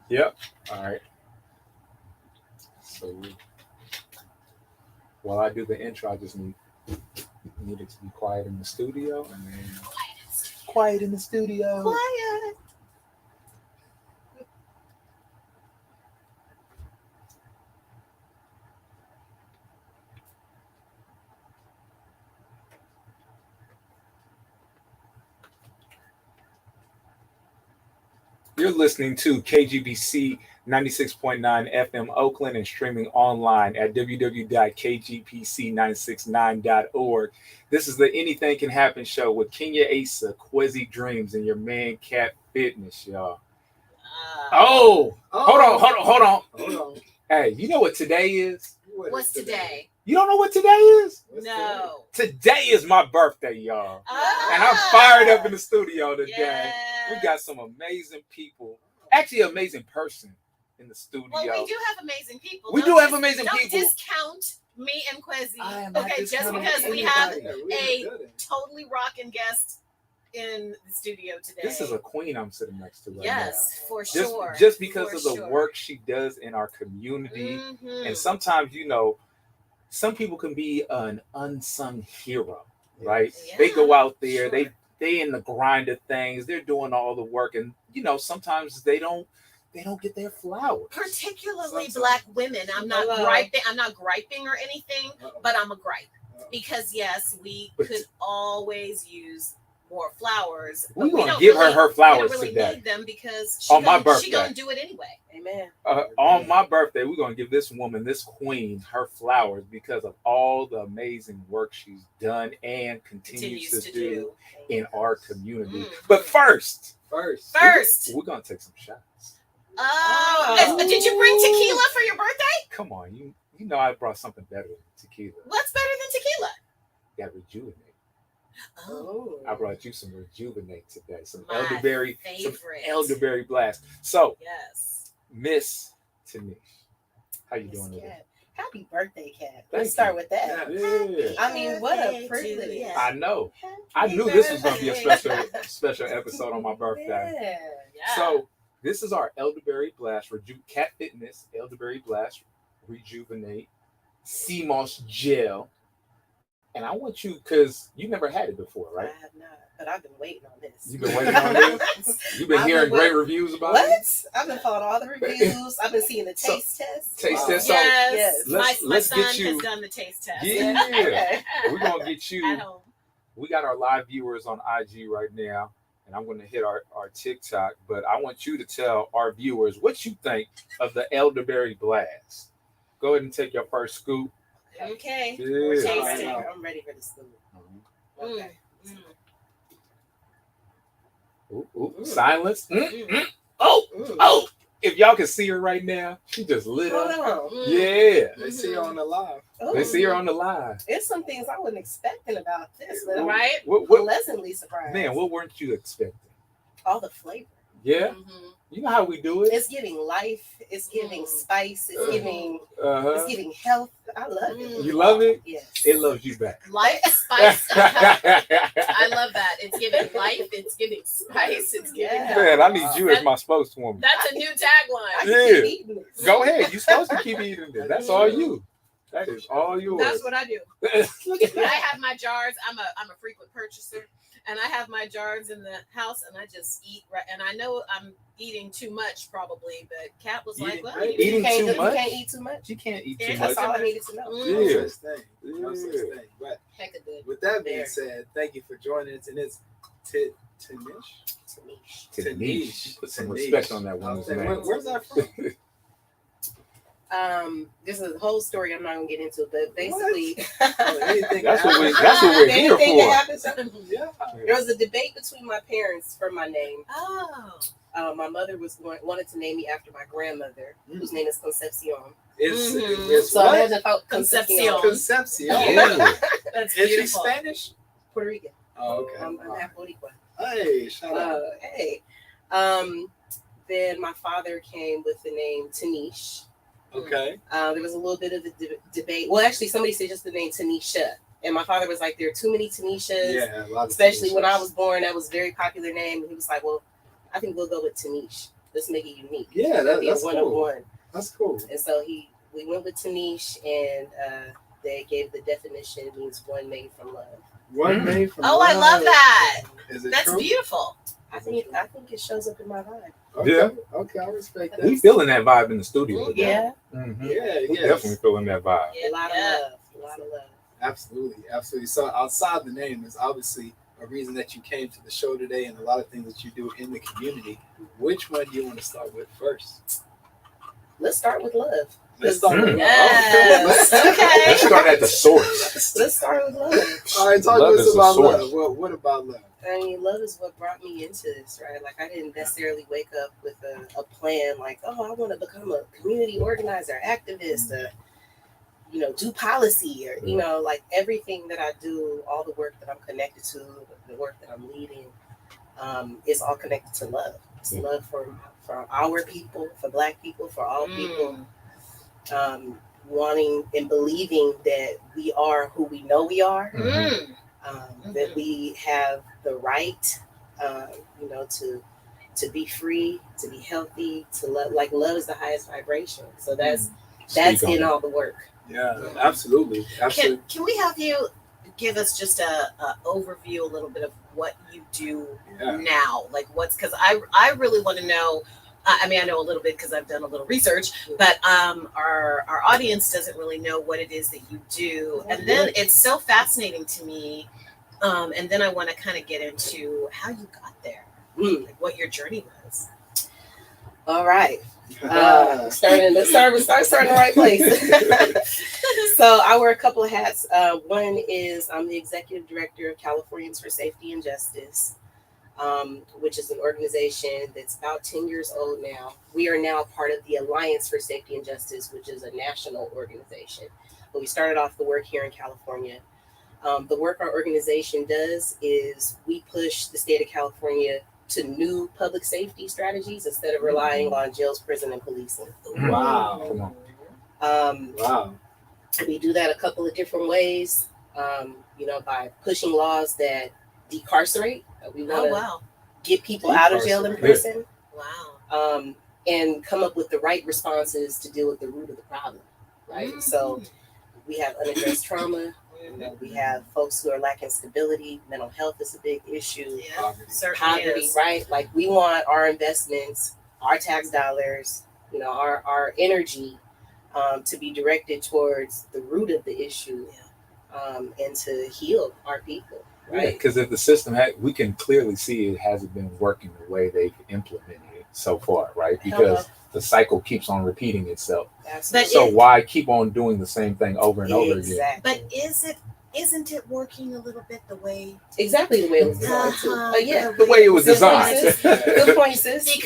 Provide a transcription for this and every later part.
Yep. All right. So while I do the intro, I just need it to be quiet in the studio, and then quiet in the studio. Quiet. You're listening to KGBC 96.9 FM Oakland and streaming online at www.kgpc969.org. This is the Anything Can Happen show with Kenya Asa, Quezzy Dreams, and your man Cat Fitness, y'all. Hold on. Hey, you know what today is? What's today? You don't know what today is? No. Today is my birthday, y'all. And I'm fired up in the studio today. Yes. We got some amazing people. Actually, an amazing person in the studio. Well, we do have amazing people. We do have amazing people. Don't discount me and Quezzy. Okay, just because we have a totally rocking guest in the studio today. This is a queen I'm sitting next to right now. Yes, for sure. Just because of the work she does in our community. Mm-hmm. And sometimes, some people can be an unsung hero, right? Yeah. They go out there, they in the grind of things, they're doing all the work, and sometimes they don't get their flowers. Particularly Black women. I'm not griping or anything, but I'm a gripe. Because yes, we could always use more flowers. We're gonna give her flowers we don't really today. Need them because my birthday. She's gonna do it anyway. Amen. On my birthday, we're gonna give this woman, this queen, her flowers because of all the amazing work she's done and continues to do in our community. But first, we're gonna take some shots. Oh, did you bring tequila for your birthday? Come on, you know I brought something better than tequila. What's better than tequila? Got rejuvenate. Oh, I brought you some rejuvenate today. Some my elderberry, favorite. some elderberry blast. So, yes, Miss Tinisch, how you doing today? Happy birthday, Cat. Let's start with that. Yeah. I mean, what a privilege. I know. I knew this was going to be a special episode on my birthday. Yeah. So this is our elderberry blast, Cat Fitness elderberry blast, rejuvenate, sea moss gel. And I want you, because you never had it before, right? I have not, but I've been waiting on this. You've been waiting on this? You've been hearing great reviews about it? What? I've been following all the reviews. I've been seeing the taste test. Taste test. Yes. My son get you, has done the taste test. Yeah. Okay. We're going to get you. At home. We got our live viewers on IG right now, and I'm going to hit our TikTok, but I want you to tell our viewers what you think of the elderberry blast. Go ahead and take your first scoop. Okay. Yeah. We're tasting. I'm ready for this food. Okay. Ooh. Silence. Oh. If y'all can see her right now, she just lit up. Hold on. Yeah. They see her on the live. They see her on the live. There's some things I wasn't expecting about this, but Right? I'm pleasantly surprised. Man, what weren't you expecting? All the flavor. Yeah. Mm-hmm. You know how we do it. It's giving life. It's giving spice. It's giving. Uh-huh. It's giving health. I love it. You love it? Yes. It loves you back. Life, spice, and health. I love that. It's giving life. It's giving spice. It's giving health. Man, I need you as my spokeswoman. That's a new tagline. I can Yeah. keep eating this. Go ahead. You're supposed to keep eating this. That's all you. That is all yours. That's what I do. I have my jars. I'm a frequent purchaser, and I have my jars in the house, and I just eat. And I know I'm eating too much probably, but Kat was like, "Well, Eating too much? You can't eat too much. You can't eat too Yeah, much. That's all I needed to know. Yeah. No such thing. No such thing. But heck of good." with that being There. said, thank you for joining us. And it's Tinisch. Tinisch. Put some Tinisch. respect on that woman's name. Where's that from? There's a whole story I'm not gonna get into, but basically, That's what we're here anything that for. happens. Yeah. There was a debate between my parents for my name. Oh, My mother wanted to name me after my grandmother, whose name is Concepcion. It's So I what? had to call Concepcion. Concepcion. Yeah. that's Is she beautiful. Spanish? Puerto Rican. Oh, okay. I'm half Boricua. Hey, shout out. Hey. Then my father came with the name Tinisch. Okay. There was a little bit of a debate. Well, actually, somebody said just the name Tanisha. And my father was like, there are too many Tanishas. Yeah, a lot of Especially when I Tanishas. was born, that was a very popular name. And he was like, well, I think we'll go with Tinisch. Let's make it unique. Yeah, that's one cool. of one. That's cool. And so we went with Tinisch, and they gave the definition, means one made from love. One made from Oh, love. I love that. Is it That's true? beautiful. I think it shows up in my vibe. Okay. Yeah. Okay, I respect that. We feeling that vibe in the studio. today. Yeah, Mhm. Yeah, We yes. definitely feeling that vibe. a lot of love, a lot of love. Absolutely, absolutely. So outside the name is obviously a reason that you came to the show today, and a lot of things that you do in the community. Which one do you want to start with first? Let's start with love. Let's start with Yes. love. Okay. Let's start at the source. Let's start with love. All right, talk Love to us is a about source. love. Well, what about love? I mean, love is what brought me into this, right? Like, I didn't necessarily wake up with a plan like, oh, I want to become a community organizer, activist, do policy, or, like everything that I do, all the work that I'm connected to, the work that I'm leading, is all connected to love. It's love for our people, for Black people, for all people, wanting and believing that we are who we know we are. Mm. That we have the right, to be free, to be healthy, to love. Like, love is the highest vibration. So that's Speak on in it. all the work. Yeah, absolutely, absolutely. Can we have you give us just a overview, a little bit of what you do now? Like, because I really want to know. I mean, I know a little bit because I've done a little research, but our audience doesn't really know what it is that you do. And then it's so fascinating to me. And then I want to kind of get into how you got there, like what your journey was. All right. Let's start in the right place. So I wear a couple of hats. One is I'm the Executive Director of Californians for Safety and Justice, which is an organization that's about 10 years old now. We are now part of the Alliance for Safety and Justice, which is a national organization. But we started off the work here in California. The work our organization does is we push the state of California to new public safety strategies instead of relying on jails, prison, and policing. Wow. Wow. We do that a couple of different ways, by pushing laws that decarcerate. We want to get people out of jail and prison. Wow. And come up with the right responses to deal with the root of the problem, right? So we have unaddressed trauma. We have folks who are lacking stability. Mental health is a big issue. Yeah, poverty, right? Like, we want our investments, our tax dollars, our energy to be directed towards the root of the issue, and to heal our people, right? Because if the system we can clearly see it hasn't been working the way they've implemented it so far, right? Because the cycle keeps on repeating itself. Absolutely. So why keep on doing the same thing over and over again? But isn't it working a little bit the way exactly the way it was designed to? The way it was designed. Good point, sis.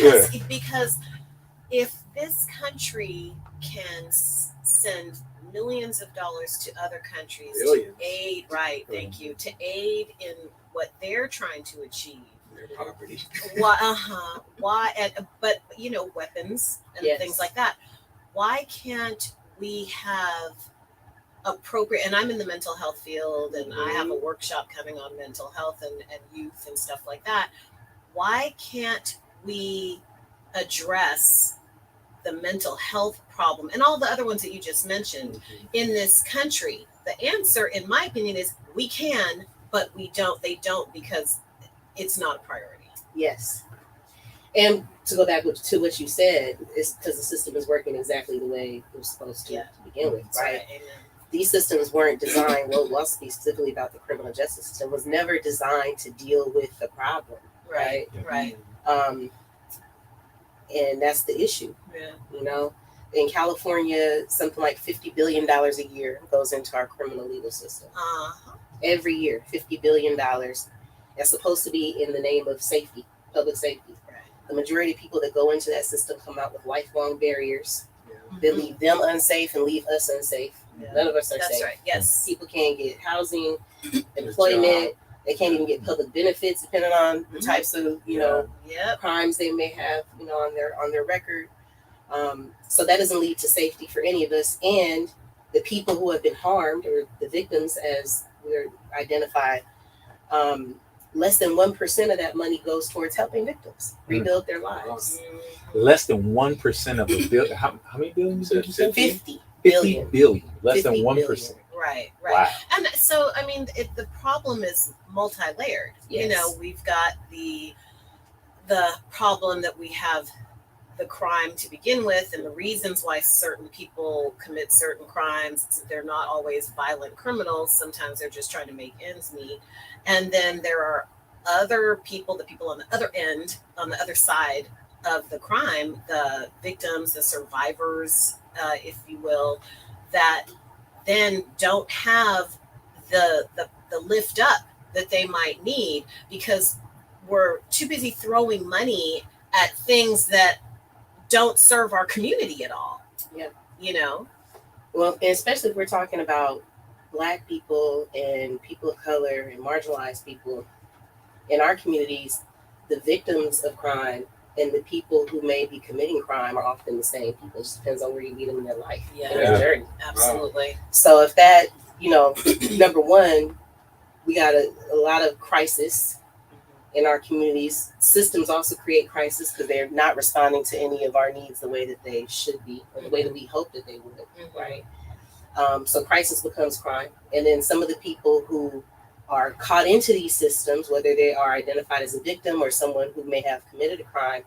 Because if this country can send millions of dollars to other countries to aid, to aid in what they're trying to achieve. Poverty. Why? But weapons and things like that. Why can't we have appropriate? And I'm in the mental health field, and I have a workshop coming on mental health and youth and stuff like that. Why can't we address the mental health problem and all the other ones that you just mentioned in this country? The answer, in my opinion, is we can, but we don't. They don't, because it's not a priority. Yes. And to go back to what you said, it's because the system is working exactly the way it was supposed to begin with, right? Amen. These systems weren't designed, well, I'll speak specifically about the criminal justice system, was never designed to deal with the problem, right? Right. And that's the issue, In California, something like $50 billion a year goes into our criminal legal system. Every year, $50 billion. That's supposed to be in the name of safety, public safety. The majority of people that go into that system come out with lifelong barriers that leave them unsafe and leave us unsafe. None of us are safe. That's right. Yes. People can't get housing, employment. They can't even get public benefits, depending on the types of crimes they may have on their record. So that doesn't lead to safety for any of us. And the people who have been harmed, or the victims as we're identified, less than 1% of that money goes towards helping victims rebuild their lives. Less than 1% of a bill. How many billions did you say? 50 billion. Less than 1%. Right. Wow. And so, I mean, the problem is multi-layered. Yes. You know, we've got the problem that we have the crime to begin with, and the reasons why certain people commit certain crimes. They're not always violent criminals. Sometimes they're just trying to make ends meet. And then there are other people, the people on the other end, on the other side of the crime, the victims, the survivors, if you will, that then don't have the lift up that they might need because we're too busy throwing money at things that don't serve our community at all. Yeah. You know? Well, and especially if we're talking about Black people and people of color and marginalized people in our communities, the victims of crime and the people who may be committing crime are often the same people. It just depends on where you meet them in their life, in their journey. Absolutely. So if that, number one, we got a lot of crisis in our communities. Systems also create crisis because they're not responding to any of our needs the way that they should be, or the way that we hope that they would, right? So crisis becomes crime. And then some of the people who are caught into these systems, whether they are identified as a victim or someone who may have committed a crime,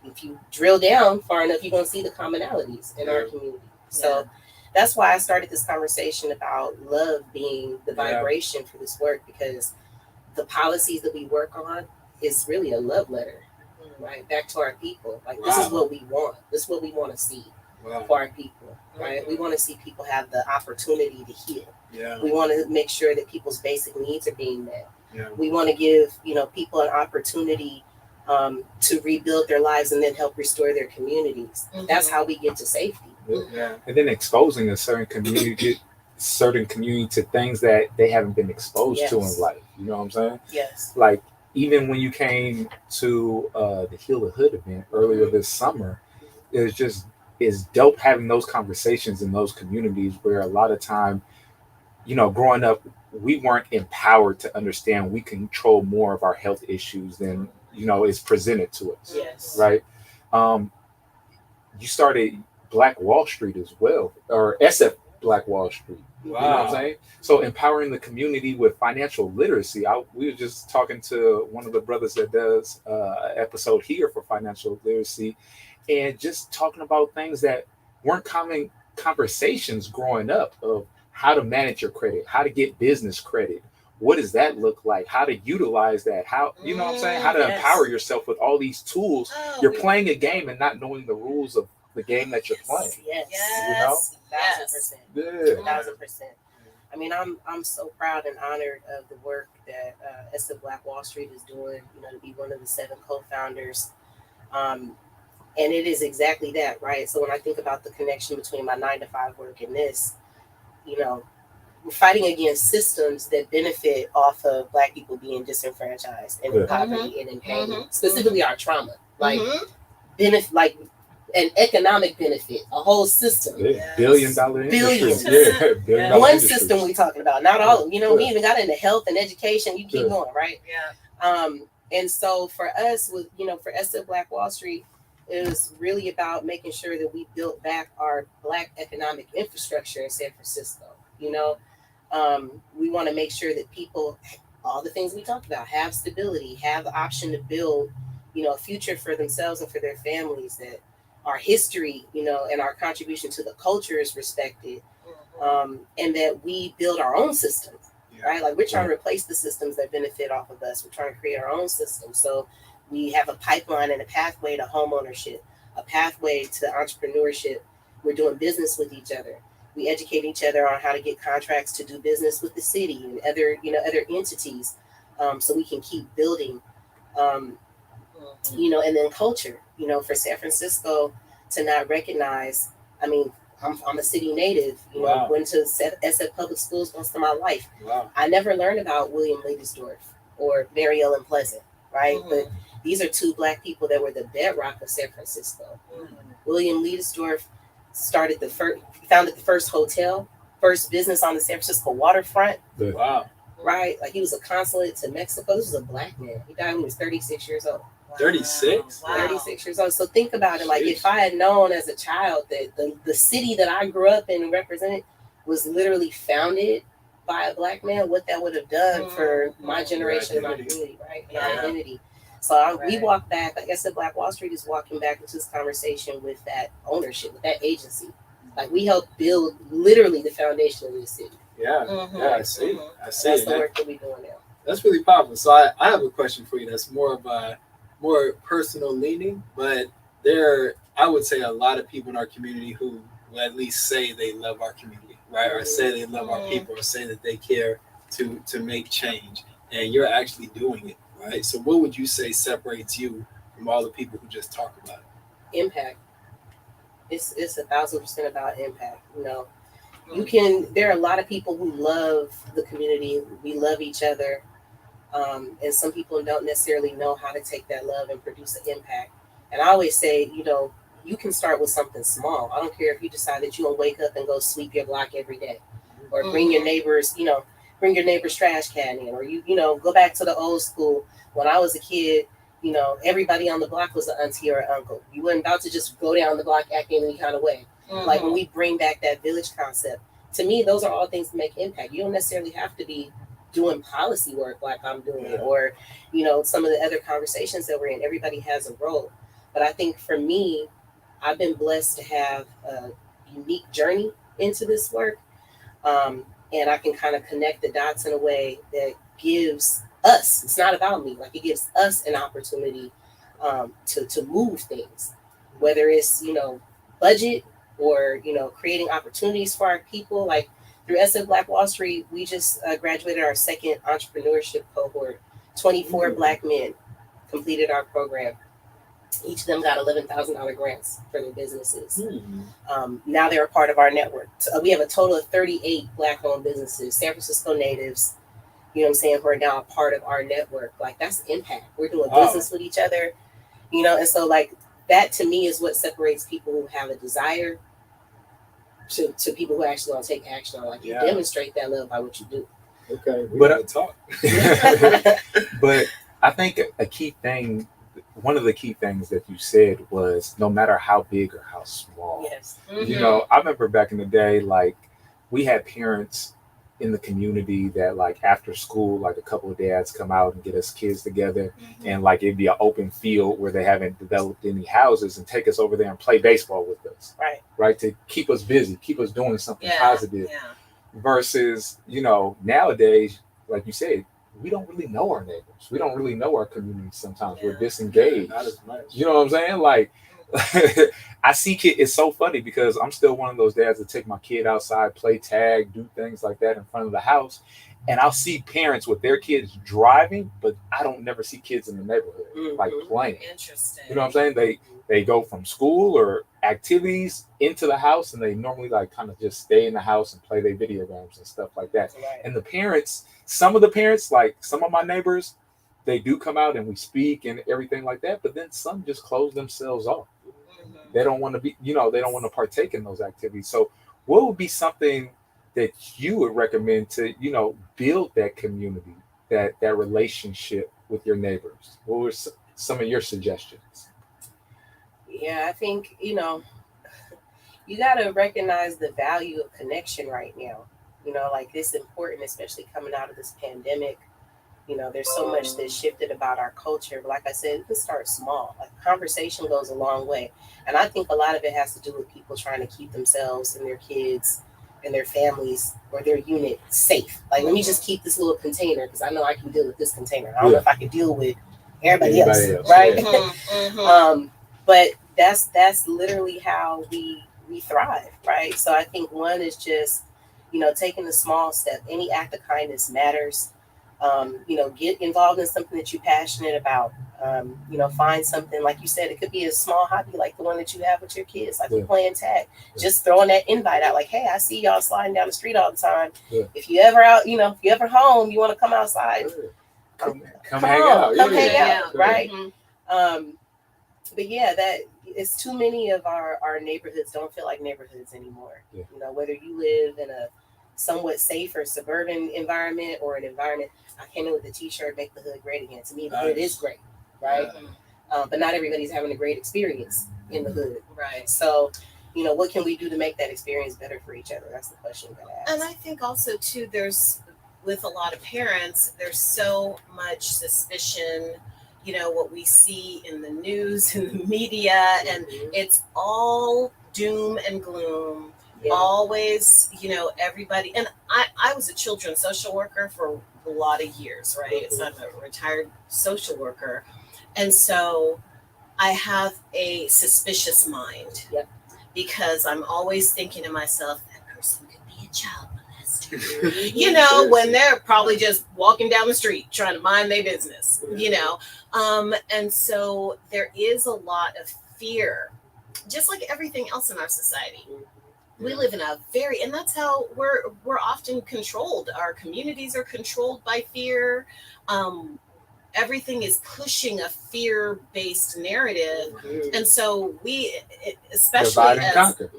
if you drill down far enough, you're going to see the commonalities in our community. So that's why I started this conversation about love being the vibration for this work, because the policies that we work on is really a love letter, right? Back to our people. Like, this is what we want. This is what we want to see for our people, right? We want to see people have the opportunity to heal. We want to make sure that people's basic needs are being met. We want to give, people an opportunity to rebuild their lives and then help restore their communities. That's how we get to safety. And then exposing a certain community to things that they haven't been exposed to in life. You know what I'm saying? Yes. Like, even when you came to the Heal the Hood event earlier this summer, it's dope having those conversations in those communities where a lot of time, growing up, we weren't empowered to understand we control more of our health issues than, is presented to us. Yes. Right? You started Black Wallstreet as well, or SF Black Wallstreet. You know what I'm saying? So empowering the community with financial literacy. We were just talking to one of the brothers that does an episode here for financial literacy, and just talking about things that weren't common conversations growing up, of how to manage your credit, how to get business credit. What does that look like? How to utilize that? How, you know what I'm saying? How to empower yourself with all these tools. You're playing a game and not knowing the rules of the game that you're playing. Yes. 1,000%. 1,000%. I mean, I'm so proud and honored of the work that SF Black Wallstreet is doing, to be one of the 7 co-founders. And it is exactly that, right? So when I think about the connection between my 9-to-5 work and this, we're fighting against systems that benefit off of Black people being disenfranchised and in poverty and in pain, specifically our trauma, like an economic benefit, a whole system. Billion-dollar Billions. Billion-dollar One industries. system we talking about, not all. We even got into health and education. You keep going, right? And so for us, with for SF Black Wallstreet, it was really about making sure that we built back our Black economic infrastructure in San Francisco. We want to make sure that people, all the things we talked about, have stability, have the option to build, a future for themselves and for their families, that our history, and our contribution to the culture is respected, and that we build our own systems, right? Like, we're trying to replace the systems that benefit off of us. We're trying to create our own system. So we have a pipeline and a pathway to home ownership, a pathway to entrepreneurship. We're doing business with each other. We educate each other on how to get contracts to do business with the city and other entities, so we can keep building, and then culture, for San Francisco to not recognize. I mean, I'm a city native, went to SF Public Schools most of my life. I never learned about William Ladysdorff or Mary Ellen Pleasant, right? But these are 2 Black people that were the bedrock of San Francisco. William Ladysdorff founded the first hotel, first business on the San Francisco waterfront. right? Like he was a consulate to Mexico. This was a Black man. He died when he was 36 years old. 36? Wow. 36 years old. So think about it. Like if I had known as a child that the city that I grew up in and represented was literally founded by a Black man, what that would have done for my generation and my community, right? And our identity. So we walk back, like I said, Black Wall Street is walking back into this conversation with that ownership, with that agency. Like we helped build literally the foundation of this city. Yeah, I see. I see. That's the work that we're doing now. That's really powerful. So I have a question for you that's more of a more personal leaning, but I would say a lot of people in our community who will at least say they love our community, right? Or say they love our people, or say that they care to make change, and you're actually doing it, right? So what would you say separates you from all the people who just talk about it? Impact. It's 1,000% about impact. There are a lot of people who love the community. We love each other. And some people don't necessarily know how to take that love and produce an impact. And I always say, you can start with something small. I don't care if you decide that you're gonna wake up and go sweep your block every day, or bring your neighbor's trash can in, or go back to the old school. When I was a kid, everybody on the block was an auntie or an uncle. You weren't about to just go down the block acting any kind of way. Like when we bring back that village concept, to me, those are all things that make impact. You don't necessarily have to be doing policy work like I'm doing, or some of the other conversations that we're in. Everybody has a role, but I think for me, I've been blessed to have a unique journey into this work, and I can kind of connect the dots in a way that gives us, it's not about me, like it gives us an opportunity to move things, whether it's budget or creating opportunities for our people. Like through SF Black Wallstreet, we just graduated our second entrepreneurship cohort. 24 Black men completed our program. Each of them got $11,000 grants for their businesses. Now they're a part of our network. So we have a total of 38 Black-owned businesses, San Francisco natives, who are now a part of our network. Like that's impact. We're doing business with each other, and so like that to me is what separates people who have a desire to people who actually want to take action on. Like you demonstrate that love by what you do. Okay, we gotta talk. But I think a key thing, one of the key things that you said was no matter how big or how small. Yes. I remember back in the day, like we had parents in the community that like after school, like a couple of dads come out and get us kids together, and like it'd be an open field where they haven't developed any houses, and take us over there and play baseball with us. Right. To keep us busy, keep us doing something positive. Versus, nowadays, like you said, we don't really know our neighbors. We don't really know our community sometimes. We're disengaged. Not as much. You know what I'm saying? Like I see kids, it's so funny because I'm still one of those dads that take my kid outside, play tag, do things like that in front of the house. And I'll see parents with their kids driving, but I don't never see kids in the neighborhood like playing. Interesting. You know what I'm saying? They go from school or activities into the house, and they normally like kind of just stay in the house and play their video games and stuff like that. And the parents, some of the parents, like some of my neighbors, they do come out and we speak and everything like that, but then some just close themselves off. They don't want to be, they don't want to partake in those activities. So what would be something that you would recommend to, build that community, that relationship with your neighbors? What were some of your suggestions? Yeah, I think, you got to recognize the value of connection right now. Like it's important, especially coming out of this pandemic. There's so much that's shifted about our culture. But like I said, it can start small. Like conversation goes a long way. And I think a lot of it has to do with people trying to keep themselves and their kids and their families or their unit safe. Like, let me just keep this little container because I know I can deal with this container. I don't know if I can deal with everybody else. Right? But that's literally how we thrive, right? So I think one is just, taking a small step. Any act of kindness matters. Get involved in something that you're passionate about. Find something, like you said, it could be a small hobby like the one that you have with your kids, like playing tag. Just throwing that invite out, like, hey, I see y'all sliding down the street all the time. If you ever out, if you ever home, you want to come outside, come hang out, right? But yeah, that it's too many of our neighborhoods don't feel like neighborhoods anymore. Whether you live in a somewhat safer suburban environment or an environment. I came in with a t-shirt, make the hood great again. To me, the hood is great, right? But not everybody's having a great experience in the hood. Right. So, what can we do to make that experience better for each other? That's the question we gotta ask. And I think also too, there's with a lot of parents, there's so much suspicion, what we see in the news and the media, and it's all doom and gloom. Yeah. Always, everybody. And I was a children's social worker for a lot of years, right? So I'm a retired social worker. And so I have a suspicious mind. Yep. Because I'm always thinking to myself, that person could be a child molester. When they're probably just walking down the street trying to mind their business, And so there is a lot of fear, just like everything else in our society. We live in and that's how we're often controlled. Our communities are controlled by fear. Everything is pushing a fear-based narrative, and so we, especially divide and conquer.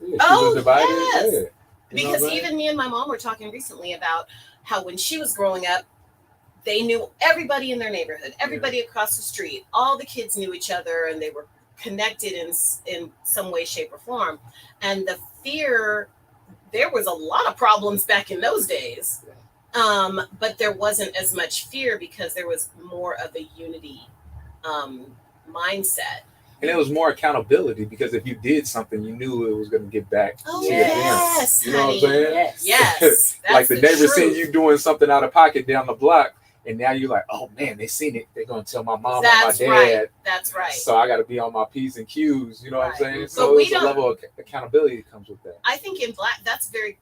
Yes. Because even me and my mom were talking recently about how when she was growing up, they knew everybody in their neighborhood, everybody across the street, all the kids knew each other, and they were connected in some way, shape, or form. And the fear, there was a lot of problems back in those days. But there wasn't as much fear because there was more of a unity mindset. And it was more accountability because if you did something, you knew it was going to get back to your yes, parents. You know what I'm saying? Yes. Like the neighbor seen you doing something out of pocket down the block, and now you're like, oh man, they seen it. They're going to tell my mom or my dad. Right. That's right. So I got to be on my P's and Q's. You know what I'm saying? So there's a level of accountability that comes with that. I think in Black, that's very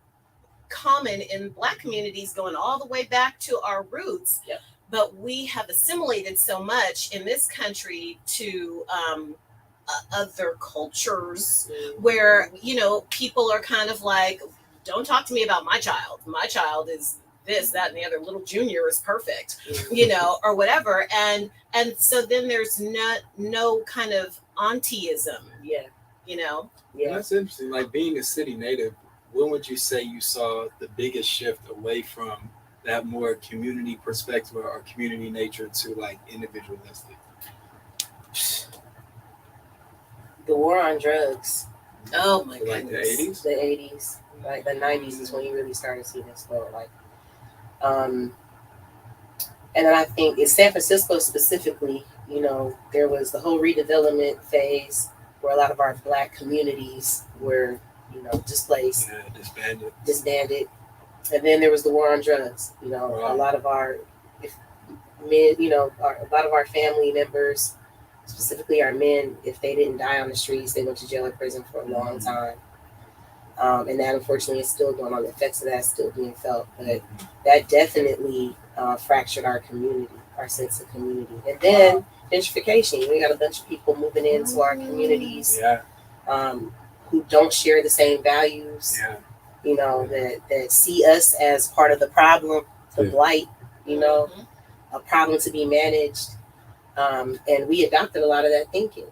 common in Black communities, going all the way back to our roots. Yep. But we have assimilated so much in this country to other cultures where, people are kind of like, don't talk to me about my child. My child is this, that, and the other. Little Junior is perfect, or whatever. And so then there's no kind of auntyism. Yeah. Yeah. That's interesting. Like being a city native, when would you say you saw the biggest shift away from that more community perspective or community nature to like individualistic? The war on drugs. Oh my goodness. Like the 80s? The 80s. Like the 90s is when you really started seeing it slow. And then I think in San Francisco specifically, there was the whole redevelopment phase where a lot of our Black communities were, displaced. Yeah, disbanded. And then there was the war on drugs. A lot of our men, a lot of our family members, specifically our men, if they didn't die on the streets, they went to jail or prison for a long time. And that unfortunately is still going on. The effects of that still being felt. But that definitely fractured our community, our sense of community. And then gentrification. We got a bunch of people moving into our communities who don't share the same values. That see us as part of the problem, the blight, a problem to be managed. And we adopted a lot of that thinking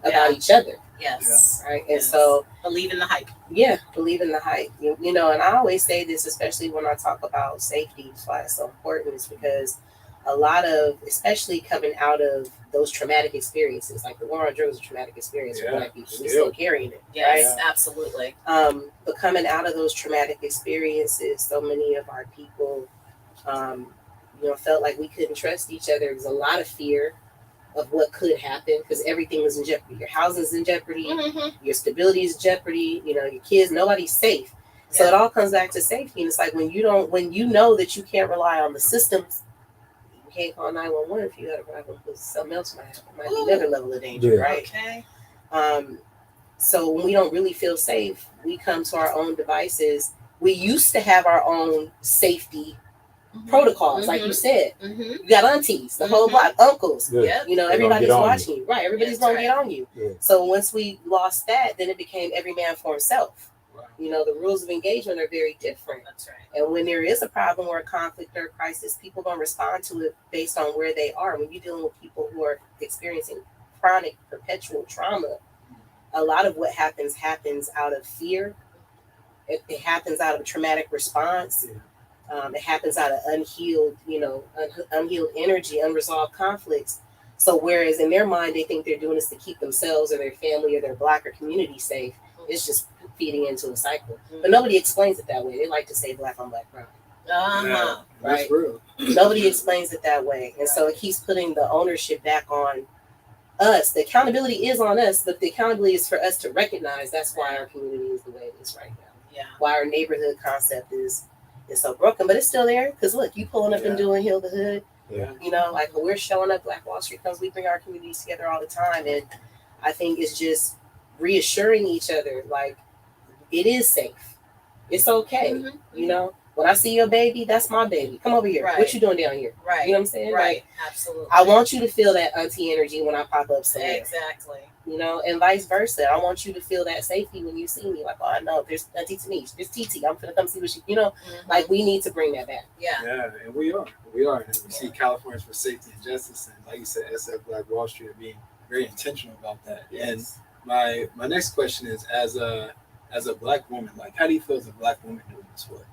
about each other. Yes. Right. And so believe in the hype. Yeah, believe in the hype. And I always say this, especially when I talk about safety, that's why it's so important, is because a lot of, especially coming out of those traumatic experiences, like the war on drugs was a traumatic experience for Black people. We're still carrying it. Yes, right? Absolutely. But coming out of those traumatic experiences, so many of our people, felt like we couldn't trust each other. There was a lot of fear of what could happen because everything was in jeopardy. Your housing's in jeopardy. Your stability is in jeopardy. Your kids, nobody's safe. So it all comes back to safety. And it's like when you know that you can't rely on the systems, you can't call 911 if you had a problem because something else might happen. Might be another level of danger, right? Okay. So when we don't really feel safe, we come to our own devices. We used to have our own safety protocols, like you said. You got aunties, the whole block, uncles. Everybody's watching you. Right, everybody's gonna get on you. So once we lost that, then it became every man for himself. The rules of engagement are very different. That's right. And when there is a problem or a conflict or a crisis, people don't respond to it based on where they are. When you're dealing with people who are experiencing chronic, perpetual trauma, a lot of what happens out of fear it happens out of a traumatic response. It happens out of unhealed, unhealed energy, unresolved conflicts. So whereas in their mind, they think they're doing this to keep themselves or their family or their Black or community safe, it's just feeding into a cycle. But nobody explains it that way. They like to say Black on Black crime. Uh-huh. Right. That's real. Nobody explains it that way. And so it keeps putting the ownership back on us. The accountability is on us, but the accountability is for us to recognize that's why our community is the way it is right now. Yeah. Why our neighborhood concept is so broken, but it's still there. Because look, you pulling up and doing Heal the Hood. Yeah. Like when we're showing up Black Wall Street comes, we bring our communities together all the time. And I think it's just reassuring each other, like, it is safe. It's okay. When I see your baby, that's my baby. Come over here. Right. What you doing down here? Right. You know what I'm saying? Right. Like, Absolutely. I want you to feel that auntie energy when I pop up somewhere. Exactly. And vice versa. I want you to feel that safety when you see me. Like, oh, I know there's Auntie Tinisch, there's TT. I'm gonna come see what she, like, we need to bring that back. Yeah, and we are. And we see Californians for Safety and Justice, and like you said, SF Black Wallstreet being very intentional about that. Yes. And my next question is, as a Black woman, like, how do you feel as a Black woman doing this work?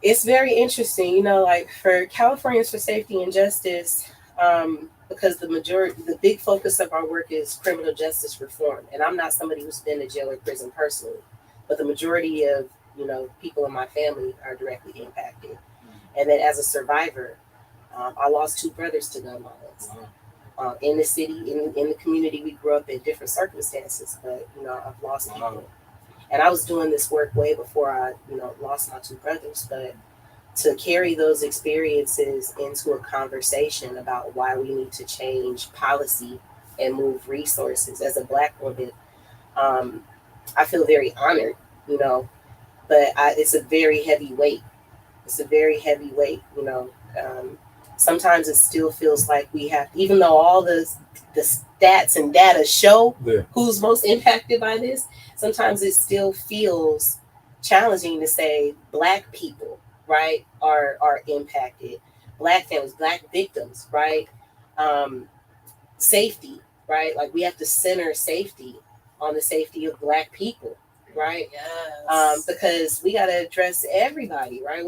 It's very interesting, like for Californians for Safety and Justice, because the big focus of our work is criminal justice reform. And I'm not somebody who's been to jail or prison personally, but the majority of, people in my family are directly impacted. And then as a survivor, I lost 2 brothers to gun violence. In the city, in the community we grew up in, different circumstances, but, I've lost people. And I was doing this work way before I, lost my 2 brothers, but to carry those experiences into a conversation about why we need to change policy and move resources as a Black woman, I feel very honored, but it's a very heavy weight. It's a very heavy weight, sometimes it still feels like we have, even though all the stats and data show who's most impacted by this, sometimes it still feels challenging to say Black people, right, are impacted. Black families, Black victims, right? Safety, right? Like, we have to center safety on the safety of Black people, right? Yes. Because we got to address everybody, right?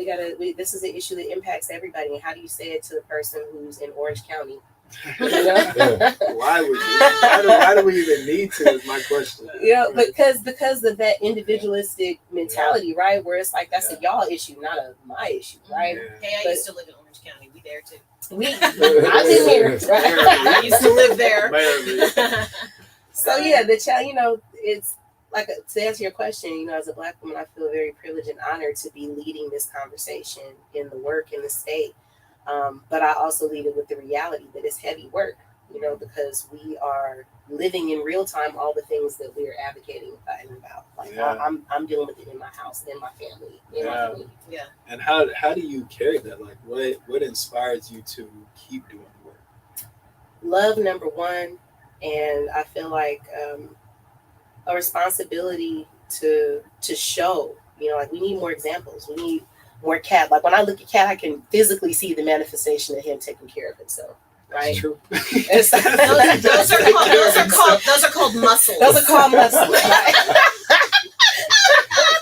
This is an issue that impacts everybody. And how do you say it to the person who's in Orange County? Why would you? Why do we even need to? Is my question. Because of that individualistic mentality, right? Where it's like, that's a y'all issue, not a my issue, right? Hey, I used to live in Orange County. We there too. I've been here, right? I used to live there. So the child, it's like, to answer your question, as a Black woman, I feel very privileged and honored to be leading this conversation in the work in the state. But I also lead it with the reality that it's heavy work, because we are living in real time all the things that we're advocating and fighting about. Like, I'm dealing with it in my house, in my family, in my community. Yeah. And how do you carry that? Like, what inspires you to keep doing the work? Love, number one, and I feel like a responsibility to show. Like, we need more examples. We need more Cat. Like, when I look at Cat, I can physically see the manifestation of him taking care of himself. Right. That's true. Those are called muscles. Those are called muscles. Right?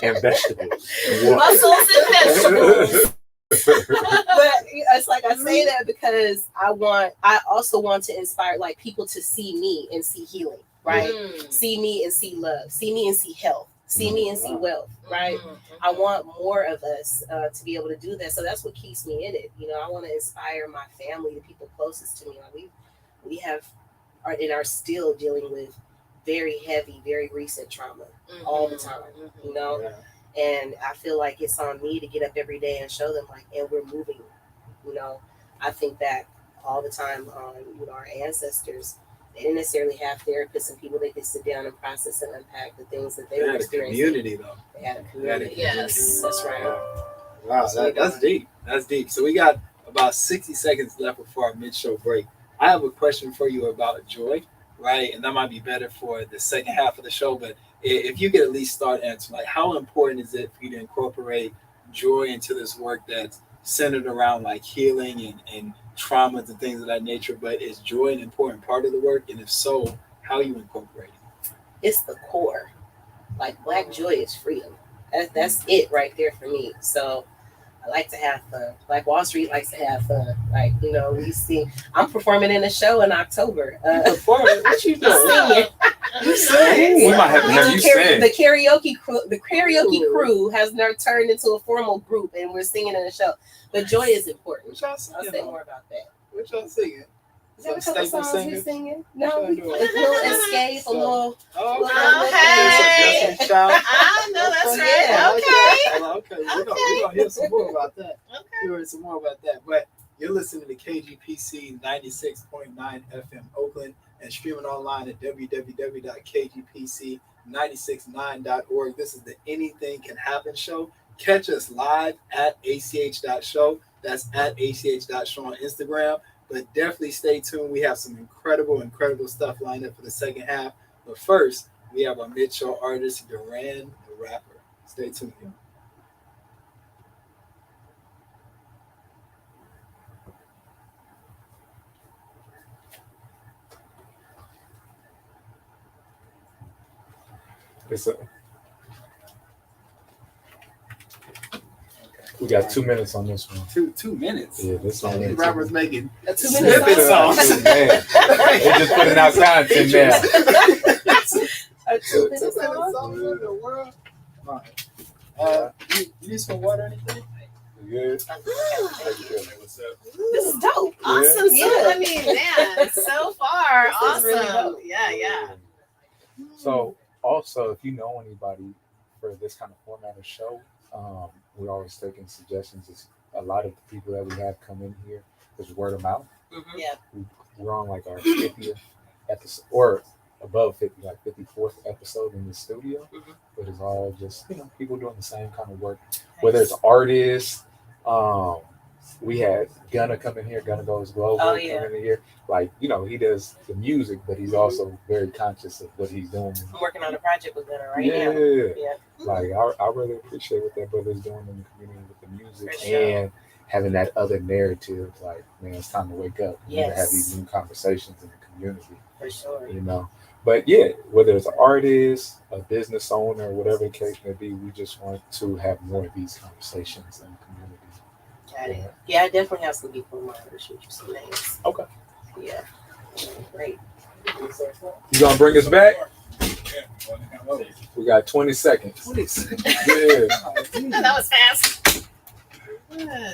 And vegetables. Muscles and vegetables. But it's like, I say that because I also want to inspire, like, people to see me and see healing, right? See me and see love. See me and see health. See me and see wealth, right? I want more of us to be able to do that. So that's what keeps me in it. I want to inspire my family, the people closest to me. Like, we are still dealing with very heavy, very recent trauma all the time, And I feel like it's on me to get up every day and show them, like, and we're moving. I think back all the time on, our ancestors. They didn't necessarily have therapists and people they could sit down and process and unpack the things that they were experiencing. Community, though. They had a community. Yes, that's right. Wow, that's deep. That's deep. So we got about 60 seconds left before our mid-show break. I have a question for you about joy, right? And that might be better for the second half of the show. But if you could at least start answering, like, how important is it for you to incorporate joy into this work that's centered around, like, healing and traumas and things of that nature, but is joy an important part of the work? And if so, how you incorporate it? It's the core. Like Black joy is freedom. That's it right there for me. So I like to have fun. Black Wall Street likes to have fun. Like, I'm performing in a show in October. Performing? What you doing? You sing. We might have to have you sing. The karaoke crew has now turned into a formal group, and we're singing in a show. But joy is important. What y'all singing? I'll say more about that. What y'all singing? Is there a couple songs we're singing? No, What y'all doing? a little escape, a little. Hey. I know that's right. Okay. We're gonna hear some more about that. We'll hear some more about that. But you're listening to KGPC 96.9 FM Oakland and streaming online at www.kgpc969.org. This is the Anything Can Happen show. Catch us live at ach.show. That's at ach.show on Instagram. But definitely stay tuned. We have some incredible stuff lined up for the second half. But first, we have our mid-show artist, Duran the Rapper. Stay tuned. We got 2 minutes on this one. 2 minutes. Yeah, this one. These rappers making A 2 minute snippet song. songs. Man, they're just putting out content now. A 2 minute Songs song. in the world. All right. You need some water or anything? Good. This is dope. Awesome. Yeah. So, I mean, man, so far, This is awesome. really dope. Yeah. So, also, if you know anybody for this kind of format of show, we're always taking suggestions. It's a lot of the people that we have come in here is word of mouth. Mm-hmm. Yeah. We're on like our 50th episode, or above 50, like 54th episode in the studio. Mhm. But it's all just people doing the same kind of work. Whether it's artists, we had Gunna come in here. Gunna Goes Global Oh, yeah. come in here. Like he does the music, but he's also very conscious of what he's doing. I'm working on a project with Gunna right Yeah. now. Yeah. Like I really appreciate what that brother's doing in the community with the music For sure. and having that other narrative. Like, man, it's time to wake up. We need to have Yes. these new conversations in the community. For sure. But yeah, whether it's an artist, a business owner, whatever the case may be, we just want to have more of these conversations in the community. Got it. Yeah, I definitely have some people in mind to shoot you some names. Okay. Yeah. Great. You gonna bring us back? We got 20 seconds. 20 seconds. Yeah. That was fast. Yeah.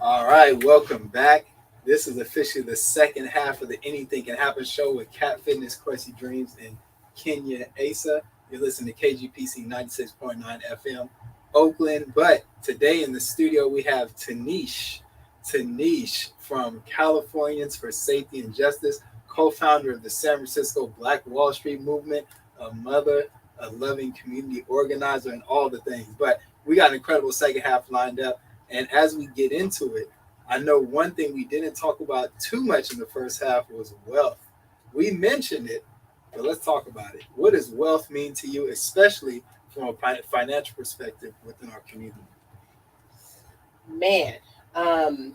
All right, welcome back. This is officially the second half of the Anything Can Happen show with Cat Fitness, Quessy Dreams, and Kenya Asa. You're listening to KGPC 96.9 FM, Oakland. But today in the studio, we have Tinisch from Californians for Safety and Justice, co-founder of the San Francisco Black Wallstreet movement, a mother, a loving community organizer, and all the things. But we got an incredible second half lined up. And as we get into it, I know one thing we didn't talk about too much in the first half was wealth. We mentioned it, but let's talk about it. What does wealth mean to you, especially from a financial perspective within our community? Man, I'll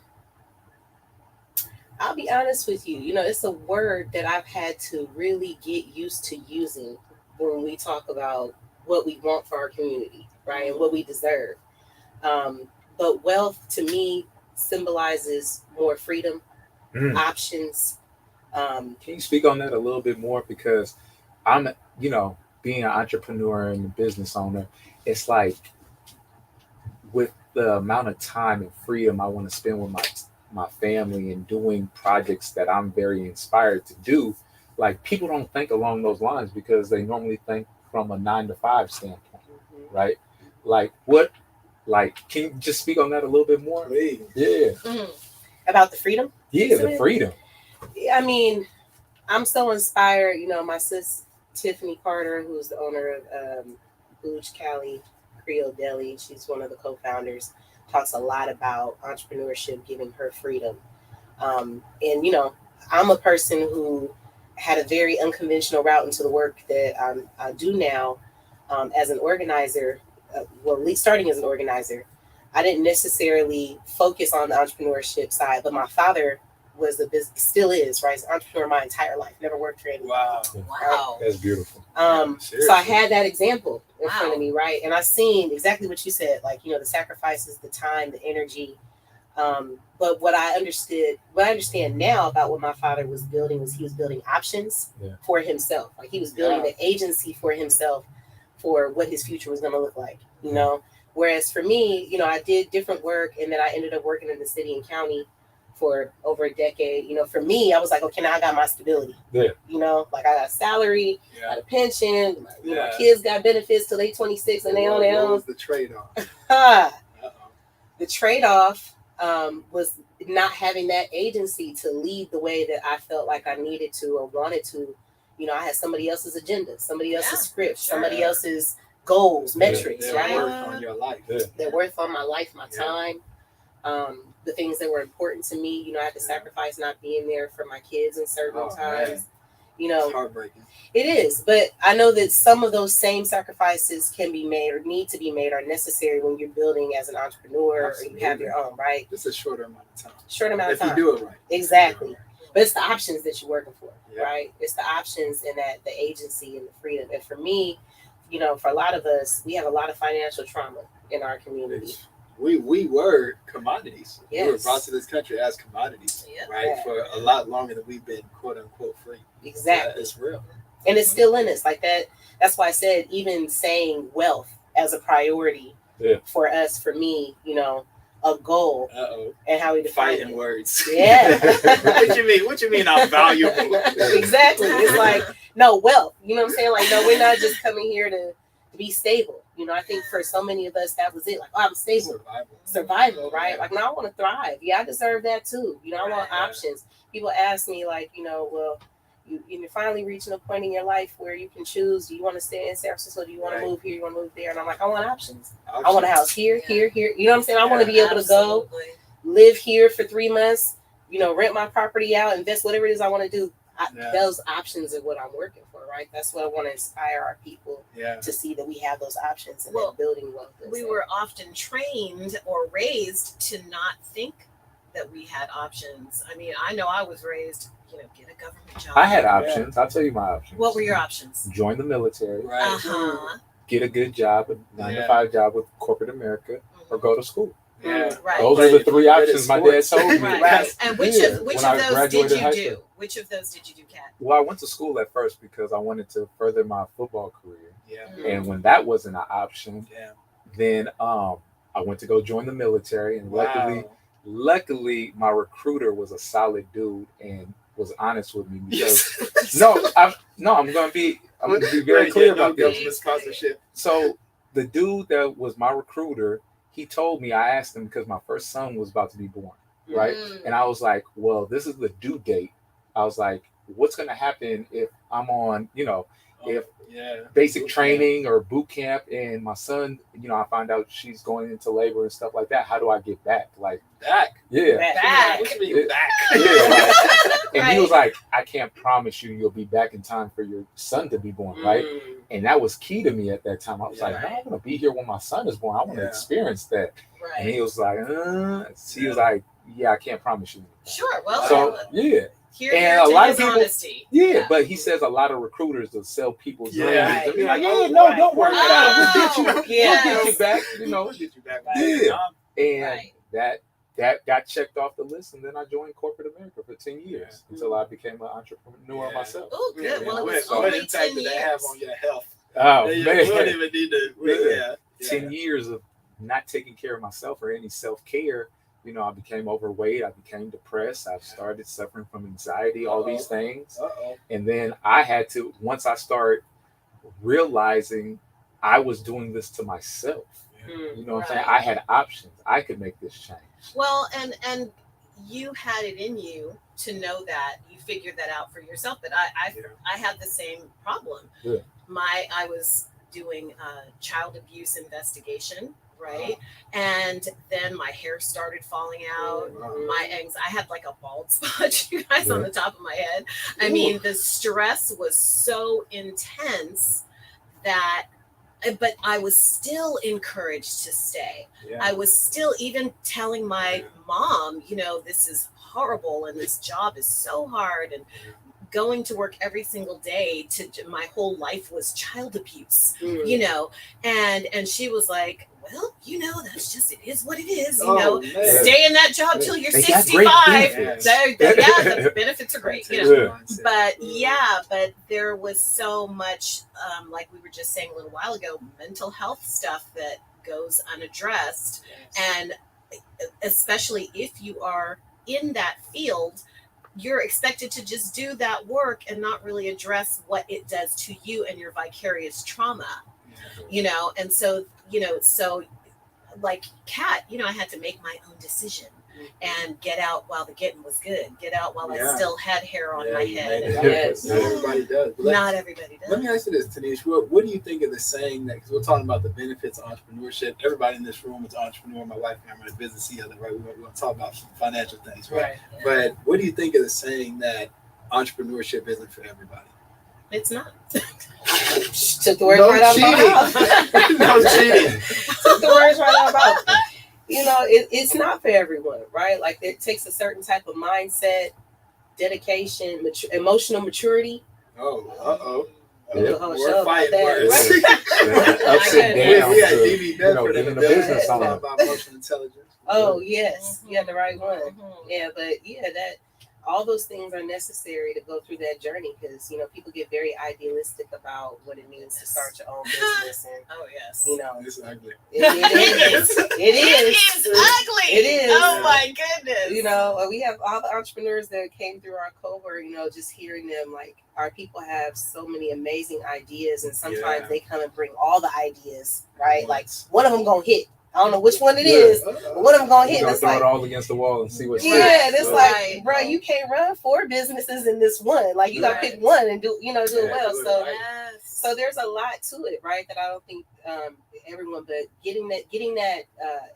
be honest with you. It's a word that I've had to really get used to using when we talk about what we want for our community, right, and what we deserve. But wealth to me symbolizes more freedom, options. Can you speak on that a little bit more? Because I'm, being an entrepreneur and a business owner, it's like with the amount of time and freedom I want to spend with my family and doing projects that I'm very inspired to do, like people don't think along those lines because they normally think from a 9-to-5 standpoint, right? Like what? Like, can you just speak on that a little bit more? Please. Yeah. About the freedom? Yeah, the freedom. I mean, I'm so inspired. My sis, Tiffany Carter, who's the owner of Booge Cali Creole Deli, she's one of the co-founders, talks a lot about entrepreneurship, giving her freedom. And, I'm a person who had a very unconventional route into the work that I do now as an organizer. Well, at least starting as an organizer, I didn't necessarily focus on the entrepreneurship side, but my father was still is, right? He's an entrepreneur my entire life, never worked for anyone. Wow. Wow. That's beautiful. So I had that example in front of me, right? And I seen exactly what you said, like, the sacrifices, the time, the energy. But what I understand now about what my father was building was he was building options for himself. Like he was building the agency for himself for what his future was going to look like, Whereas for me, I did different work, and then I ended up working in the city and county for over a decade. For me, I was like, okay, now I got my stability. Yeah. Like I got a salary, got a pension, my kids got benefits till they 26 and they on their own. What was the trade-off? The trade-off was not having that agency to lead the way that I felt like I needed to or wanted to. I had somebody else's agenda, somebody else's script, somebody else's goals, metrics, right? Their worth on your life. Their worth on my life, my time, the things that were important to me. I had to sacrifice not being there for my kids in certain times. It's heartbreaking. It is, but I know that some of those same sacrifices can be made or need to be made or necessary when you're building as an entrepreneur or you have your own, right? Just a shorter amount of time. If you do it right. Exactly. But it's the options that you're working for, right? It's the options and that the agency and the freedom. And for me, for a lot of us, we have a lot of financial trauma in our community. We were commodities. Yes. We were brought to this country as commodities, right? Yeah. For a lot longer than we've been quote unquote free. Exactly. It's real. And it's still in us like that. That's why I said even saying wealth as a priority for us, for me, a goal and how we define fighting it. Words. Yeah. What you mean I'm valuable? Exactly. It's like, no, wealth. You know what I'm saying? Like, no, we're not just coming here to be stable. I think for so many of us, that was it. Like, I'm stable. Survival, right? Like, no, I want to thrive. Yeah, I deserve that too. I want options. People ask me, like, well, you're finally reaching a point in your life where you can choose. Do you want to stay in San Francisco? Do you want to move here? You want to move there? And I'm like, I want options. I want a house here, here. You know what I'm saying? I want to be able to go live here for 3 months, rent my property out, invest, whatever it is I want to do. Those options are what I'm working for, right? That's what I want to inspire our people to see, that we have those options and that building wealth. We were often trained or raised to not think that we had options. I mean, I know I was raised, get a government job. I had options. I'll tell you my options. What were your options? Join the military. Right. Get a good job, a 9-to-5 job with corporate America, or go to school. Right. Those are the three options my dad told me. Right. And which of those did you do? Which of those did you do, Kat? Well, I went to school at first because I wanted to further my football career. Yeah. And when that wasn't an option, then I went to go join the military. And luckily, my recruiter was a solid dude and was honest with me, because I'm gonna be very clear about this. So the dude that was my recruiter, he told me, I asked him because my first son was about to be born, right? And I was like, well, this is the due date. I was like, what's gonna happen if I'm on, basic training or boot camp, and my son, I find out she's going into labor and stuff like that. How do I get back? Like back? Yeah. Back. What you mean back? And he was like, I can't promise you'll be back in time for your son to be born, right? And that was key to me at that time. I was like, no, I want to be here when my son is born. I want to experience that. Right. And he was like, he was like, yeah, I can't promise you. Sure. Well, so and a lot of people, honesty. But he says a lot of recruiters will sell people's dreams. Right. They'll be like, don't worry about it. We'll get you back. We'll get you back. And that got checked off the list, and then I joined corporate America for 10 years until I became an entrepreneur myself. Oh, good. Well, it was what only impact 10 did years. that have on your health? Oh, man. Man. We don't even need to. 10 years of not taking care of myself or any self-care. I became overweight. I became depressed. I started suffering from anxiety, all these things. And then I had to, once I started realizing I was doing this to myself, you know what I'm saying? I had options. I could make this change. Well, and you had it in you to know that. You figured that out for yourself. But I had the same problem. Yeah. I was doing a child abuse investigation right? And then my hair started falling out. I had like a bald spot, you guys, on the top of my head. I mean, the stress was so intense that, but I was still encouraged to stay. I was still even telling my mom, you know, this is horrible and this job is so hard, and going to work every single day my whole life was child abuse, you know, and she was like, well, you know, that's just, it is what it is, you know, stay in that job till you're 65. The benefits are great, you know, but but there was so much, like we were just saying a little while ago, mental health stuff that goes unaddressed. And especially if you are in that field, you're expected to just do that work and not really address what it does to you and your vicarious trauma, you know. And so, you know, so like Kat, you know, I had to make my own decision and get out while the getting was good, get out while I still had hair on my head. Not everybody does. Not everybody does. Let me ask you this, Tinisch. What do you think of the saying that, because we're talking about the benefits of entrepreneurship. Everybody in this room is an entrepreneur. My wife and I are in business together, right? We're going to talk about some financial things, right? But what do you think of the saying that entrepreneurship isn't for everybody? It's not. Took the words right out of my mouth. No cheating. Took the words right out of my mouth. You know, it's not for everyone, right? Like, it takes a certain type of mindset, dedication, emotional maturity. We're fighting words. Ups and downs. We had DB Bedford in the business talking about emotional intelligence. Oh, yes. You had the right one. Yeah, but that all those things are necessary to go through that journey, because, you know, people get very idealistic about what it means to start your own business. And, you know, it's ugly. It is. It is ugly. It is. Oh, my goodness. You know, we have all the entrepreneurs that came through our cohort, you know, just hearing them, like, our people have so many amazing ideas, and sometimes they come and bring all the ideas, right? Like, one of them gonna hit. I don't know which one it is, but one of them gonna hit. It's throw it all against the wall and see what's it's like, bro, you can't run 4 businesses in this one. Like, you gotta pick one and do it well. So there's a lot to it, right? That I don't think everyone, but getting that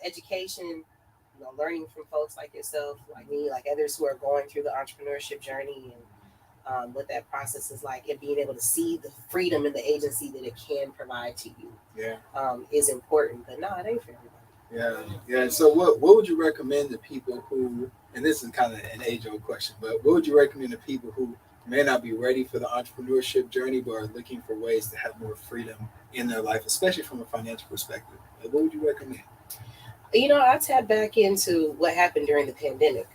education, you know, learning from folks like yourself, like me, like others who are going through the entrepreneurship journey, and what that process is like, and being able to see the freedom and the agency that it can provide to you, is important. But no, it ain't for everybody. Yeah. So what would you recommend to people who, and this is kind of an age-old question, but what would you recommend to people who may not be ready for the entrepreneurship journey, but are looking for ways to have more freedom in their life, especially from a financial perspective? Like, what would you recommend? You know, I tap back into what happened during the pandemic.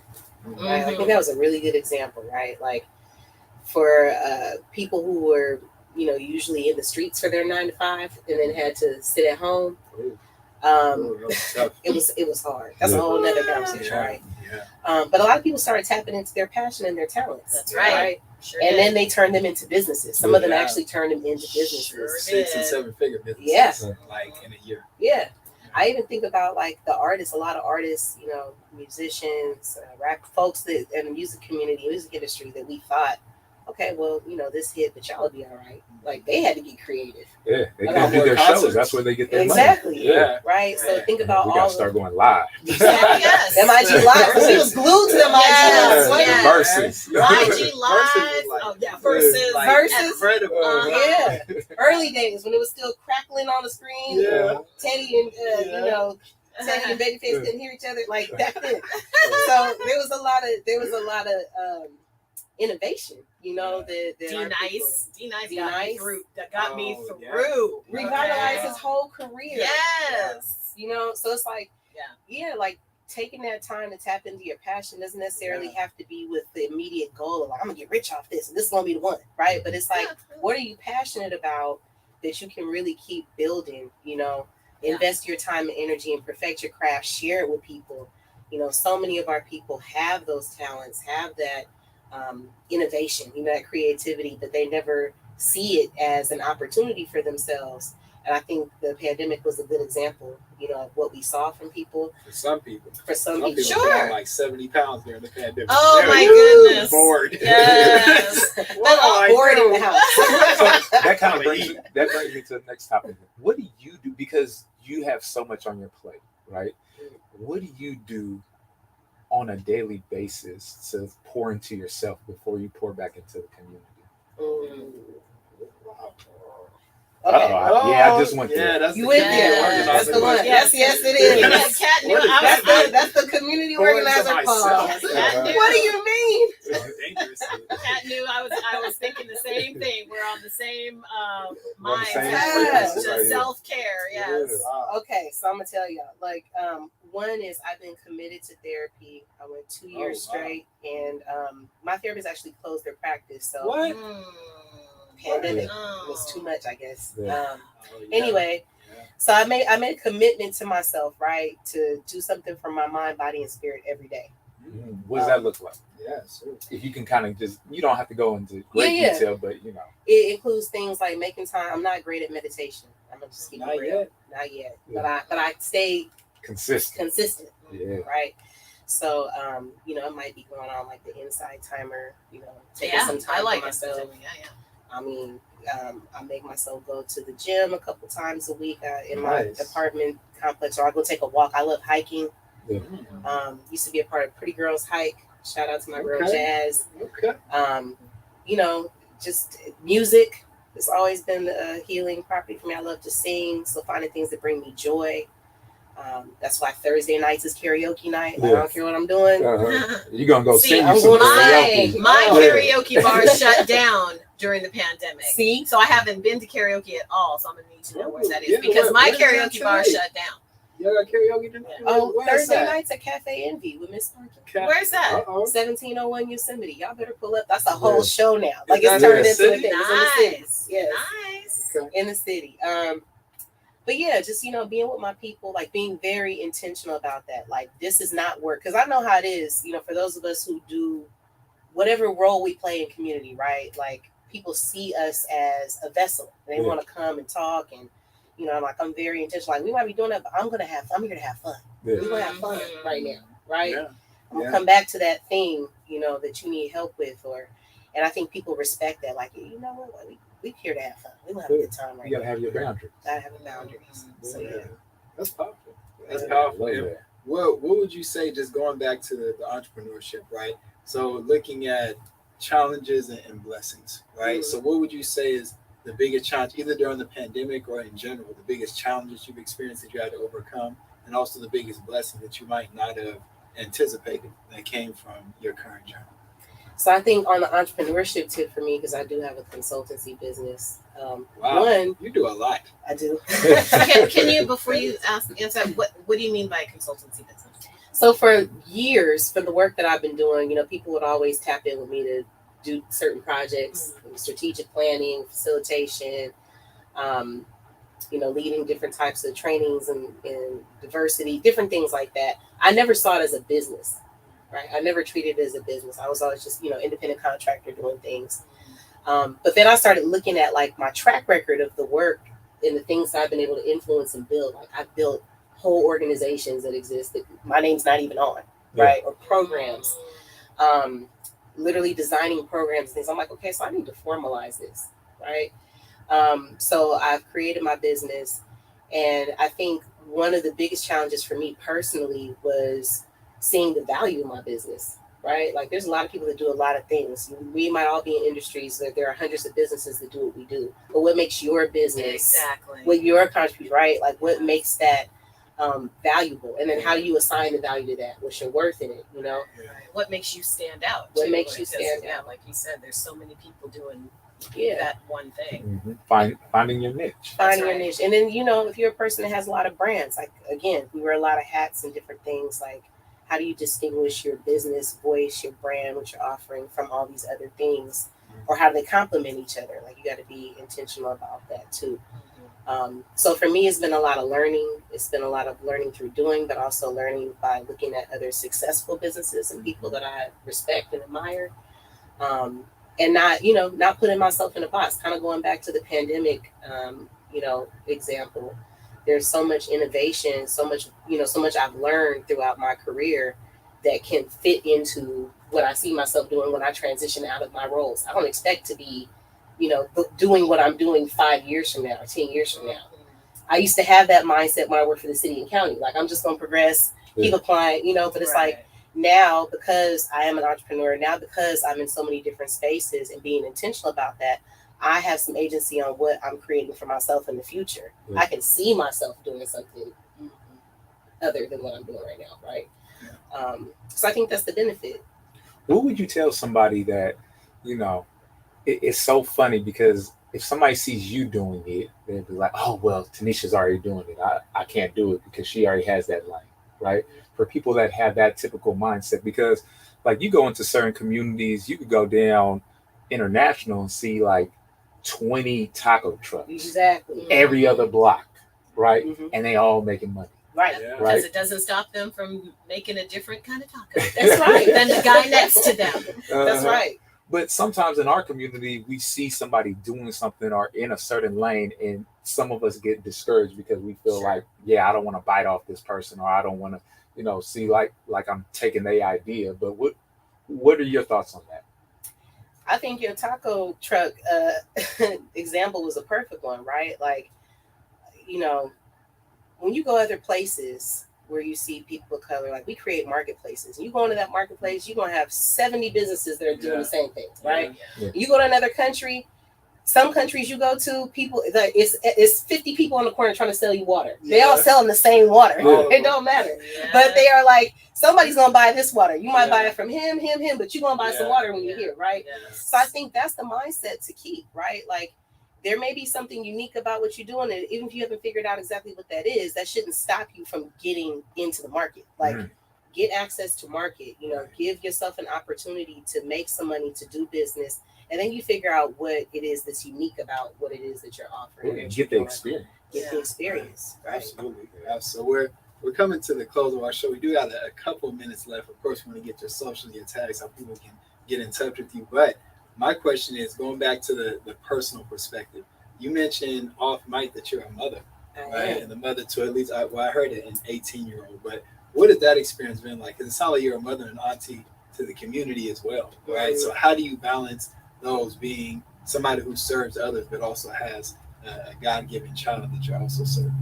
Right? I think that was a really good example, right? Like, for people who were, you know, usually in the streets for their 9 to 5 and then had to sit at home, it was hard. That's a whole nother conversation, right? But a lot of people started tapping into their passion and their talents. That's right. Sure and then they turned them into businesses. Some of them actually turned them into businesses. 6 and 7 figure businesses. Like in a year. I even think about, like, the artists, a lot of artists, you know, musicians, rap folks that in the music community, music industry, that we thought, okay, well, you know, this hit, but y'all will be all right. Like, they had to get creative. Yeah, they couldn't do their shows. That's where they get their money. Right. So think about we gotta start going live. Yes. MIG Live. Because we was glued to them IG Versus. IG Live. Versus. Versus. Early days when it was still crackling on the screen. Teddy and Teddy and Babyface couldn't hear each other. Like, that's it. So there was a lot of innovation, you know, that got me through. Revitalized his whole career. Yes. You know, so it's like, like, taking that time to tap into your passion doesn't necessarily have to be with the immediate goal of, like, I'm gonna get rich off this and this is gonna be the one, right? But it's like, what are you passionate about that you can really keep building, you know? Invest your time and energy and perfect your craft, share it with people. You know, so many of our people have those talents, have that innovation, you know, that creativity, but they never see it as an opportunity for themselves. And I think the pandemic was a good example, you know, of what we saw from people. For some people. Sure. Like 70 pounds during the pandemic. Oh, my goodness. Bored. Yes. Bored in the house. So that brings me to the next topic. What do you do? Because you have so much on your plate, right? What do you do on a daily basis to pour into yourself before you pour back into the community? Okay. I just went through it. That's You the went community there. organizer. That's the one. Yes. Yes, it is. Yes, Kat knew That's the community Pour into organizer myself. pause. Kat knew. What do you mean? Dangerous. Kat knew I was thinking the same thing. We're on the same We're on the same mindset. frequency Just right here. self-care, yes. Okay, so I'm gonna tell y'all. Like, one is I've been committed to therapy. I went 2 years straight, and my therapist actually closed their practice. So What? pandemic was too much, I guess. Yeah. Anyway, so I made a commitment to myself, right, to do something for my mind, body, and spirit every day. What does that look like? Yes. If you can kind of just, you don't have to go into great detail, but you know. It includes things like making time. I'm not great at meditation. I'm gonna just keep it real. Not yet. Yeah. But I stay Consistent. Yeah. Right. So it might be going on like the inside timer, taking some time I like for myself. it. Yeah. I mean, I make myself go to the gym a couple times a week in my apartment complex, or I go take a walk. I love hiking. Yeah. Used to be a part of Pretty Girls Hike. Shout out to my girl Jazz. Okay. Just music. It's always been a healing property for me. I love to sing, so finding things that bring me joy. That's why Thursday nights is karaoke night. I don't care what I'm doing. You're gonna go sing I'm you some going to karaoke. My karaoke bar shut down during the pandemic. See? So I haven't been to karaoke at all. So I'm gonna need to know where that is Yeah, because my where karaoke bar shut down. You got karaoke tonight? Thursday nights at Cafe Envy with Miss Parker. Where's that? 1701 Yosemite. Y'all better pull up. That's a whole show now. Like Is it's that turned in the into a city? thing. It's in the city. Nice. Yes. Nice. Okay. In the city. But yeah, just being with my people, like being very intentional about that. Like this is not work, because I know how it is. For those of us who do whatever role we play in community, right? Like people see us as a vessel. And they want to come and talk, and I'm very intentional. Like we might be doing that, but I'm here to have fun. Yeah. We're gonna have fun right now, right? Yeah. I'm gonna come back to that thing, that you need help with, and I think people respect that. Like, you know what? We're here to have fun. We're gonna have a good time right You gotta now. have your boundaries. Gotta have boundaries. So yeah. That's powerful. That's Yeah, powerful. love And that. what would you say, just going back to the entrepreneurship, right? So looking at challenges and blessings, right? So what would you say is the biggest challenge, either during the pandemic or in general, the biggest challenges you've experienced that you had to overcome, and also the biggest blessing that you might not have anticipated that came from your current job? So I think on the entrepreneurship tip for me, because I do have a consultancy business. Wow. One, You do a lot. I do. Can you, before you answer, what do you mean by consultancy business? So for years, for the work that I've been doing, people would always tap in with me to do certain projects, strategic planning, facilitation, leading different types of trainings and diversity, different things like that. I never saw it as a business, right? I never treated it as a business. I was always just, independent contractor doing things. But then I started looking at like my track record of the work and the things I've been able to influence and build. Like I've built whole organizations that exist that my name's not even on, right? Or programs, literally designing programs and things. I'm like, okay, so I need to formalize this, right? So I've created my business, and I think one of the biggest challenges for me personally was seeing the value of my business, right? Like there's a lot of people that do a lot of things. We might all be in industries that there are hundreds of businesses that do what we do, but what makes your business, Exactly. what your contribution, right? Like what makes that valuable, and then how do you assign the value to that? What's your worth in it? What makes you stand out? What too? makes you Because, stand yeah, out? like you said, there's so many people doing Yeah. that one thing. Finding your niche. Finding right. your niche. And then, if you're a person that has a lot of brands, like, again, we wear a lot of hats and different things, like, how do you distinguish your business voice, your brand, what you're offering from all these other things? Or how do they complement each other? Like, you got to be intentional about that, too. So for me, it's been a lot of learning. It's been a lot of learning through doing, but also learning by looking at other successful businesses and people that I respect and admire. And not putting myself in a box, kind of going back to the pandemic, example. There's so much innovation, so much I've learned throughout my career that can fit into what I see myself doing when I transition out of my roles. I don't expect to be, doing what I'm doing 5 years from now or 10 years from now. I used to have that mindset when I worked for the city and county. Like, I'm just going to progress, keep applying, but it's like now, because I am an entrepreneur, now because I'm in so many different spaces and being intentional about that, I have some agency on what I'm creating for myself in the future. I can see myself doing something other than what I'm doing right now, right? So I think that's the benefit. What would you tell somebody that, it's so funny because if somebody sees you doing it, they'll be like, oh, well, Tanisha's already doing it. I can't do it because she already has that lane, right? For people that have that typical mindset, because like you go into certain communities, you could go down international and see like 20 taco trucks. Exactly. Every other block, right? And they all making money. Right. Yeah. Right. Because it doesn't stop them from making a different kind of taco. That's right. Than the guy next to them. That's right. But sometimes in our community, we see somebody doing something or in a certain lane, and some of us get discouraged because we feel like, I don't want to bite off this person, or I don't want to, see like I'm taking their idea. But what are your thoughts on that? I think your taco truck example was a perfect one, right? Like, when you go other places where you see people of color, like we create marketplaces. And you go into that marketplace, you're going to have 70 businesses that are doing the same thing, right? Yeah. You go to another country, some countries you go to, people, it's 50 people on the corner trying to sell you water. They all selling the same water. It don't matter. But they are like, somebody's going to buy this water. You might buy it from him, but you're going to buy some water when you're here, right? So I think that's the mindset to keep, right? Like, there may be something unique about what you're doing, and even if you haven't figured out exactly what that is, that shouldn't stop you from getting into the market. Like, get access to market, give yourself an opportunity to make some money, to do business, and then you figure out what it is that's unique about what it is that you're offering. And get the experience. Get the experience, right? Absolutely. So we're coming to the close of our show. We do have a couple minutes left. Of course, we want to get your socials, your tags, how people can get in touch with you. But my question is, going back to the personal perspective, you mentioned off mic that you're a mother, right? And the mother to at least, I heard it, an 18-year-old. But what has that experience been like? Because it sounds like you're a mother and auntie to the community as well, right? So how do you balance those, being somebody who serves others but also has a God-given child that you're also serving?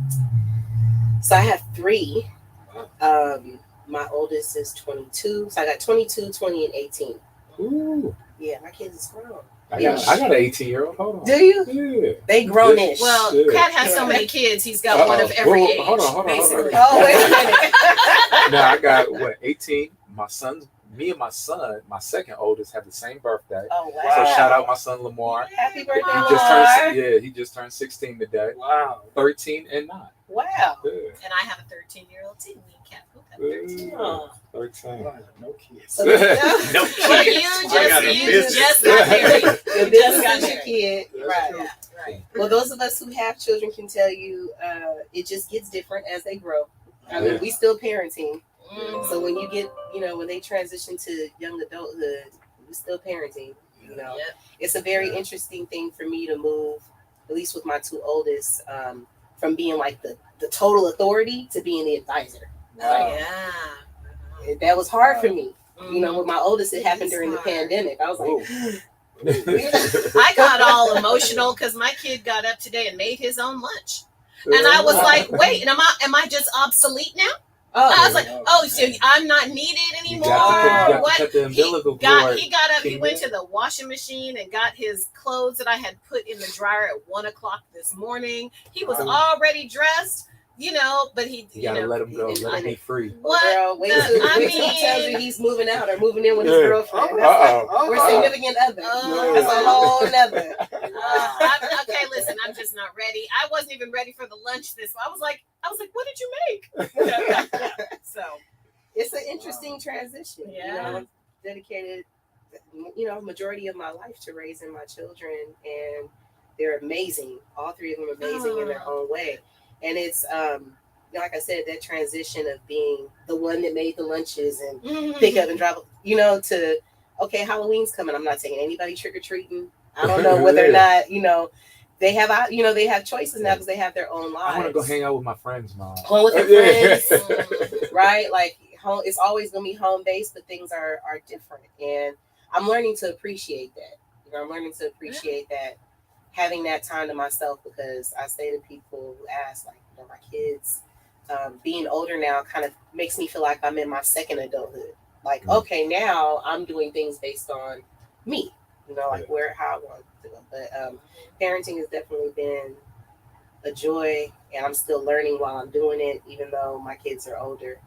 So I have 3. Wow. My oldest is 22. So I got 22, 20, and 18. Ooh. Yeah, my kids is grown. I got an 18-year-old. Hold on. Do you? Yeah. They grown-ish. Well, Kat has so many kids, he's got one of every age. Hold on. Basically. Oh, wait a minute. Now I got 18. Me and my son, my second oldest, have the same birthday. Oh, wow. So shout out my son Lamar. Happy birthday, He Lamar. just turned 16 today. Wow. 13 and 9. Wow. Yeah. And I have a 13-year-old too. Me and Kat both have 13. Oh. 13. Wow, no kids. So No Well, kids. you just got married. your You just business got is your married. kid. Right. Yeah, right. Well, those of us who have children can tell you it just gets different as they grow. I mean, we still parenting. So when you get, when they transition to young adulthood, we're still parenting. It's a very interesting thing for me to move, at least with my 2 oldest, from being like the total authority to being the advisor. Oh, yeah. That was hard for me. With my oldest, it happened during the pandemic. I was like, I got all emotional because my kid got up today and made his own lunch. And I was like, wait, am I just obsolete now? I was like, so I'm not needed anymore. He got up, he went to the washing machine and got his clothes that I had put in the dryer at 1:00 this morning. He was already dressed, but he You gotta let him go. Let him be free. Well, girl, wait till he tells you he's moving out or moving in with his girlfriend. We're significant other. That's a whole nother. Okay, listen, I'm just not ready. I wasn't even ready for the lunch I was like, what did you make? So it's an interesting transition. Dedicated, majority of my life to raising my children, and they're amazing. All 3 of them are amazing in their own way. And it's like I said, that transition of being the one that made the lunches and pick up and drop, to okay, Halloween's coming. I'm not taking anybody trick or treating. I don't know whether or not they have choices now because they have their own lives. I want to go hang out with my friends, Mom. Home with your friends, right? Like home, it's always gonna be home based, but things are different, and I'm learning to appreciate that. I'm learning to appreciate that having that time to myself, because I say to people who ask, like, my kids, being older now kind of makes me feel like I'm in my second adulthood. Like, okay, now I'm doing things based on me, like how I want to do it. But parenting has definitely been a joy, and I'm still learning while I'm doing it, even though my kids are older.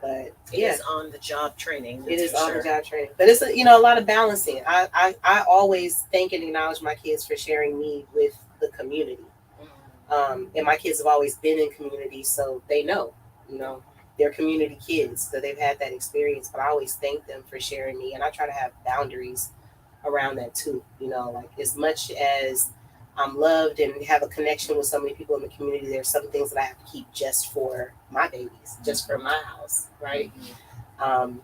But it is on the job training. It is on the job training, but it's a lot of balancing. I always thank and acknowledge my kids for sharing me with the community. And my kids have always been in community, so they know, they're community kids, so they've had that experience. But I always thank them for sharing me, and I try to have boundaries around that too. Like, as much as I'm loved and have a connection with so many people in the community, there's some things that I have to keep just for my babies, just for my house, right? And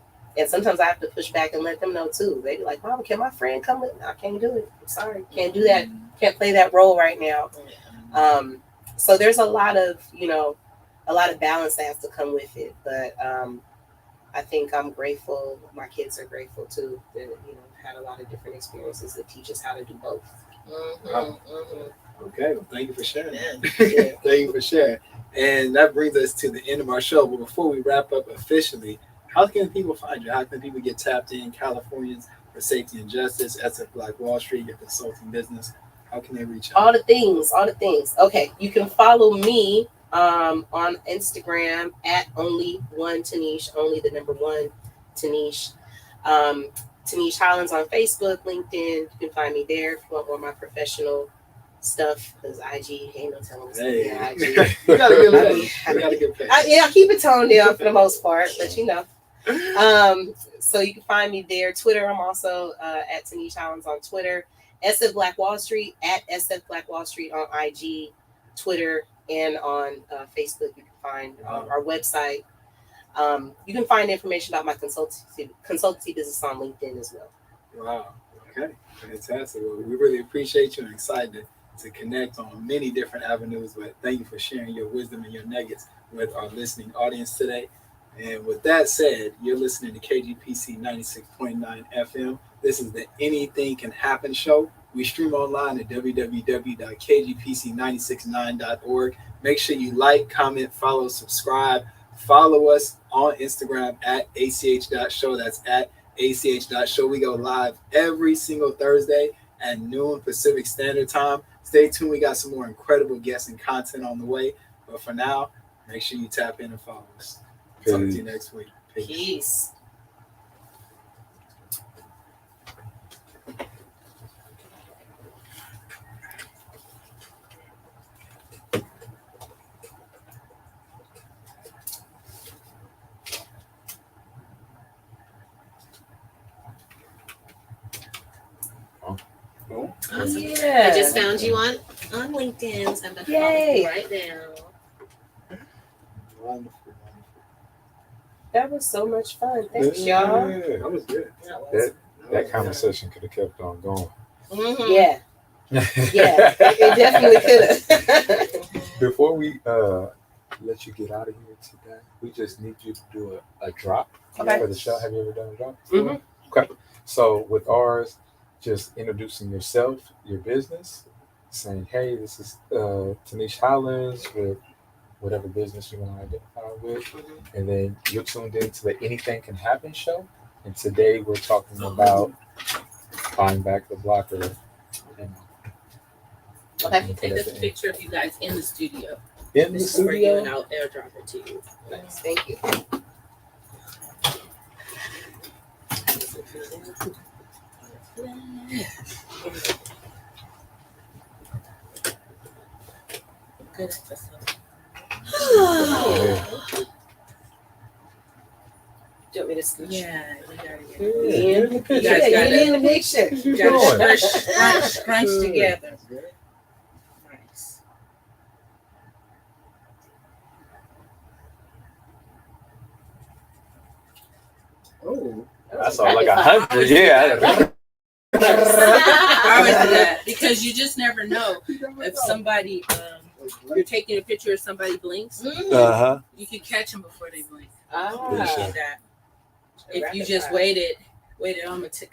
sometimes I have to push back and let them know too. They be like, "Mama, can my friend come with me?" I can't do it. I'm sorry, can't do that. Can't play that role right now. So there's a lot of balance that has to come with it. But I think I'm grateful. My kids are grateful too. That had a lot of different experiences that teach us how to do both. Okay, well, thank you for sharing. Thank you for sharing. And that brings us to the end of our show. But before we wrap up officially, how can people find you? How can people get tapped in? Californians for Safety and Justice, SF Black Wallstreet, your consulting business. How can they reach out? All the things. Okay, you can follow me on Instagram at only1Tinisch, only the number one Tinisch. Tinisch Hollins on Facebook, LinkedIn. You can find me there if you want more of my professional stuff, because IG ain't no telling what's Hey. IG. You gotta get paid. You gotta get paid. I keep it toned down for the most part, but so you can find me there. Twitter, I'm also at Tinisch Hollins on Twitter. SF Black Wallstreet at SF Black Wallstreet on IG, Twitter, and on Facebook. You can find our website. You can find information about my consultancy business on LinkedIn as well. Wow. Okay. Fantastic. Well, we really appreciate you and excited to connect on many different avenues. But thank you for sharing your wisdom and your nuggets with our listening audience today. And with that said, you're listening to KGPC 96.9 FM. This is the Anything Can Happen show. We stream online at www.kgpc969.org. Make sure you like, comment, follow, subscribe. Follow us on Instagram at ach.show. That's at ach.show. We go live every single Thursday at noon Pacific Standard Time. Stay tuned. We got some more incredible guests and content on the way. But for now, make sure you tap in and follow us. Talk to you next week. Peace. Awesome. Yeah. I just found you on LinkedIn, so I'm going to follow you right now. Wonderful. That was so much fun. Thanks, y'all. That was good. That conversation could have kept on going. Mm-hmm. Yeah, it definitely could have. Before we let you get out of here today, we just need you to do a drop for the show. Have you ever done a drop before? Mm-hmm. Okay. So with ours, just introducing yourself, your business, saying, "Hey, this is Tinisch Hollins with whatever business you want to identify with," and then you're tuned into the Anything Can Happen show. And today we're talking about buying back the blocker. Okay, take a picture of you guys in the studio. In the This is for you, and studio. I'll airdrop it to you. Nice. Thank you. Good episode. Do you want me to scooch? Yeah, you gotta get You guys got get it. in the picture. You gotta scrunch together. Nice. Oh, That's all like 100. Yeah. I always do that because you just never know if somebody you're taking a picture of somebody blinks, you can catch them before they blink. Ah. Appreciate that. If you just waited, I'm gonna snap